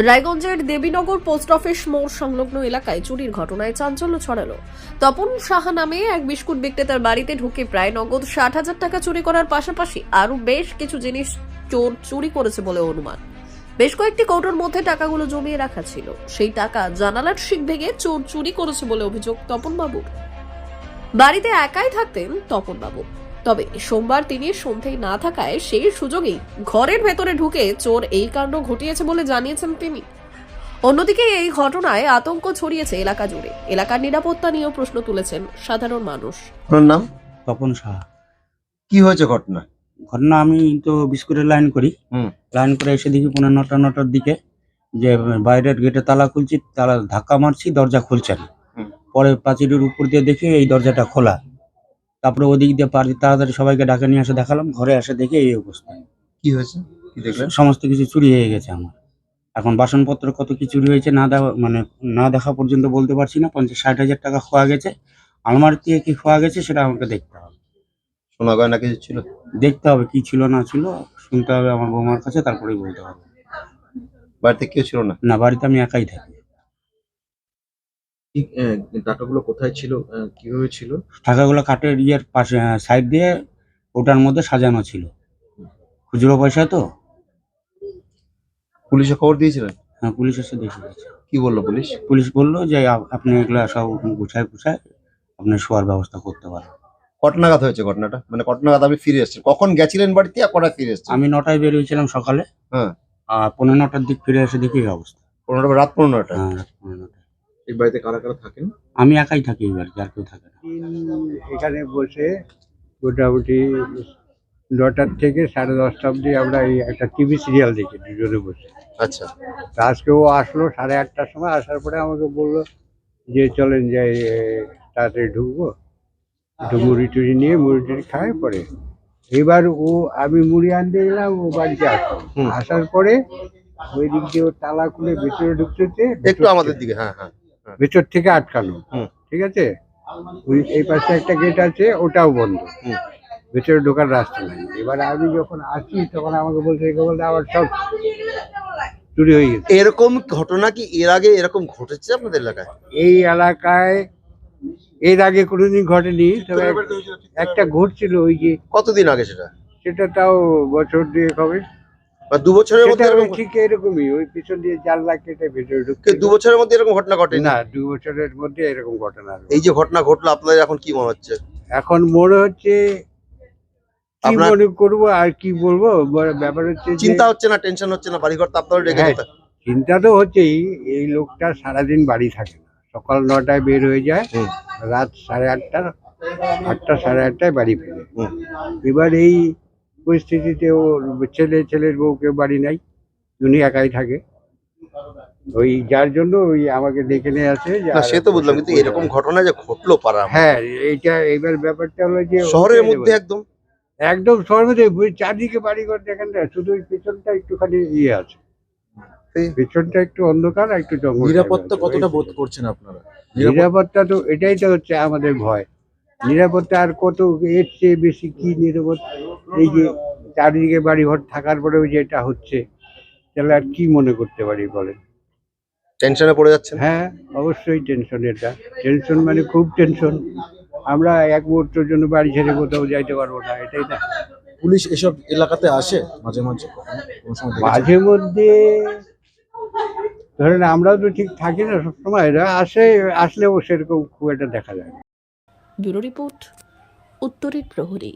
রায়গঞ্জের Debinagar post office মোড় সংলগ্ন এলাকায় চুরির ঘটনায় চাঞ্চল্য ছড়ালো। তপন সাহা নামে এক বিস্কুট বিক্রেতার বাড়িতে ঢুকে প্রায় নগদ ৬০,০০০ টাকা চুরি করার পাশাপাশি আরো বেশ কিছু জিনিস চোর চুরি করেছে বলে অনুমান। বেশ কয়েকটি কৌটোর মধ্যে টাকাগুলো জমিয়ে রাখা ছিল। সেই টাকা জানালার শিক ভেঙে চোর চুরি করেছে বলে অভিযোগ তপন বাবুর। বাড়িতে একাই থাকতেন তপন বাবু, তবে সোমবার তিনি সন্ধ্যায় না থাকায় সেই সুযোগেই ঘরের ভেতরে ঢুকে চোর এই কাণ্ড ঘটিয়েছে বলে জানিয়েছেন তিনি। অন্যদিকে এই ঘটনায় আতঙ্ক ছড়িয়েছে এলাকা জুড়ে। এলাকার নিরাপত্তা নিয়েও প্রশ্ন তুলেছেন সাধারণ মানুষ। আপনার নাম? তপন সাহা। কি হয়েছে ঘটনা? ঘটনা, আমি তো বিস্কুটের লাইন করি। লাইন করে এসে দেখি ৯:৯টার দিকে যে বাইরের গেটে তালা খুলছি, তালা ধাক্কা মারছি, দরজা খুলছে না। পরে প্রাচীরের উপর দিয়ে দেখি এই দরজাটা খোলা। তারপরে ওদিক দিয়ে তাড়াতাড়ি সবাইকে ডাকে নিয়ে এসে দেখালাম, ঘরে এসে দেখে এই অবস্থা। কি হয়েছে? কি দেখলেন? সমস্ত কিছু চুরি হয়ে গেছে আমার। এখন বাসনপত্র কত কি চুরি হয়েছে না দেখা পর্যন্ত বলতে পারছি না। ৫০-৬০ হাজার টাকা খোয়া গেছে। আলমারি থেকে কি খোয়া গেছে সেটা আমাকে দেখতে হবে। সোনা গয়না কিছু ছিল? দেখতে হবে কি ছিল না ছিল, শুনতে হবে আমার বৌমার কাছে, তারপরেই বলতে হবে। বাড়িতে কেউ ছিল না? না, বাড়িতে আমি একাই থাকি। টাকাগুলো কোথায় ছিল, কিভাবে ছিল? টাকাগুলো কাঠের পাশে সাইড দিয়ে ওটার মধ্যে সাজানো ছিল। খুচরো পয়সা তো। পুলিশে খবর দিয়েছিলেন? হ্যাঁ, পুলিশ এসে দেখে গেছে। কি বললো পুলিশ? পুলিশ বললো যে আপনি এগুলা সব গুছায় আপনি শোয়ার ব্যবস্থা করতে পারেন। কটা নাগাদ হয়েছে ঘটনাটা? মানে কটা নাগাদ আপনি ফিরে এসেছেন? কখন গেছিলেন বাড়িতে আর কটা ফিরে এসেছেন? আমি ৯টায় বের হয়েছিলাম সকালে। হ্যাঁ। আর ৯:১৫টার দিক ফিরে এসে দেখি এই অবস্থা। রাত 15টা? হ্যাঁ, রাত ৯:১৫টায়। এই বাড়িতে কারা কারা থাকেন? আমি একাই থাকি এই বাড়িতে, আর কেউ থাকে না। এখানে বসে মোটামুটি ৯টার থেকে 10:30 অবধি আমরা এই একটা টিভি সিরিয়াল দেখি দুজনে বসে। আচ্ছা। তা আজকে ও আসলো 8:30টার সময়। আসার পরে আমাকে বললো যে চলেন যাই, তাড়াতাড়ি ঢুকবো, একটু মুড়ি টুড়ি নিয়ে মুড়ি টুড়ি খায় পরে। এবার আমি মুড়ি আনতে গেলাম, ও বাড়িতে আসলো। আসার পরে ওই দিক দিয়ে ও তালা খুলে ভেতরে ঢুকতেছে, একটু আমাদের দিকে। হ্যাঁ হ্যাঁ। ভেতর থেকে আটকানো। ঠিক আছে, ওই এই পাশে একটা গেট আছে, ওটাও বন্ধ। ভেতরে ঢোকার রাস্তা নাই। এবার আমি যখন আসি তখন আমাকে বলছে আবার সব চুরি হয়ে গেছে। এরকম ঘটনা কি এর আগে এরকম ঘটেছে আপনাদের এলাকায়? এই এলাকায় এর আগে কোনোদিন ঘটেনি, তবে একটা ঘটছিল। ওই যে কতদিন আগে সেটা? সেটা তাও বছর ২ হবে। বা ২ বছরের মধ্যে সেটা এরকম? ঠিক এরকমই, ওই পিছন দিয়ে জানলা কেটে ভেতরে ঢুকতে। ২ বছরের মধ্যে এরকম ঘটনা ঘটেনি? না, ২ বছরের মধ্যে এরকম ঘটনা। এই যে ঘটনা ঘটলো আপনাদের এখন কি মনে হচ্ছে? এখন মনে হচ্ছে কি আপনার মনে করবো আর কি বলবো, ব্যাপার হচ্ছে চিন্তা হচ্ছে না, টেনশন হচ্ছে না? বাড়িঘর তো আপনারা রেখে হ্যাঁ, যেতে। চিন্তা তো হচ্ছেই। এই লোকটা সারাদিন বাড়ি থাকে না, সকাল ৯টায় বের হয়ে যায়, রাত 8:30, 8টা 8:30টায় বাড়ি ফেরে। এবার এই পরিস্থিতিতে ওর ছেলের বউ কেউ বাড়ি নাই, উনি একাই থাকে। ওই যার জন্য ওই আমাকে ডেকে নিয়ে আসে। না সে তো বুঝলাম, কিন্তু এরকম ঘটনা যে ঘটলো পাড়া, হ্যাঁ, এইবার ব্যাপারটা হলো যে শহরের মধ্যে একদম একদম শহরের মধ্যে চারদিকে বাড়িঘর দেখেন না, শুধু ওই পেছনটা একটুখানি আছে, পেছনটা একটু অন্ধকার আর একটু জঙ্গল। নিরাপত্তা কতটা বোধ করছেন আপনারা? নিরাপত্তা তো এটাই তো হচ্ছে আমাদের ভয়। নিরাপত্তা আর কত, এর চেয়ে বেশি কি নিরাপত্তা? এই যে চারিদিকে বাড়িঘর থাকার পরেও যেটা হচ্ছে, তাহলে আর কি মনে করতে পারি বলেন? টেনশনে পড়ে যাচ্ছেন? হ্যাঁ, অবশ্যই টেনশন। এটা টেনশন, মানে খুব টেনশন। আমরা এক মুহূর্তের জন্য বাড়ি ছেড়ে কোথাও যাইতে পারবো না, এটাই না। পুলিশ এসব এলাকাতে আসে মাঝে মাঝে? কোনো সময় দেখেছেন? মাঝে মধ্যে ধরেন আমরাও তো ঠিক থাকি না সবসময়, এরা আসলেও সেরকম খুব একটা দেখা যায় না। ব্যুরো রিপোর্ট, উত্তরের প্রহরী।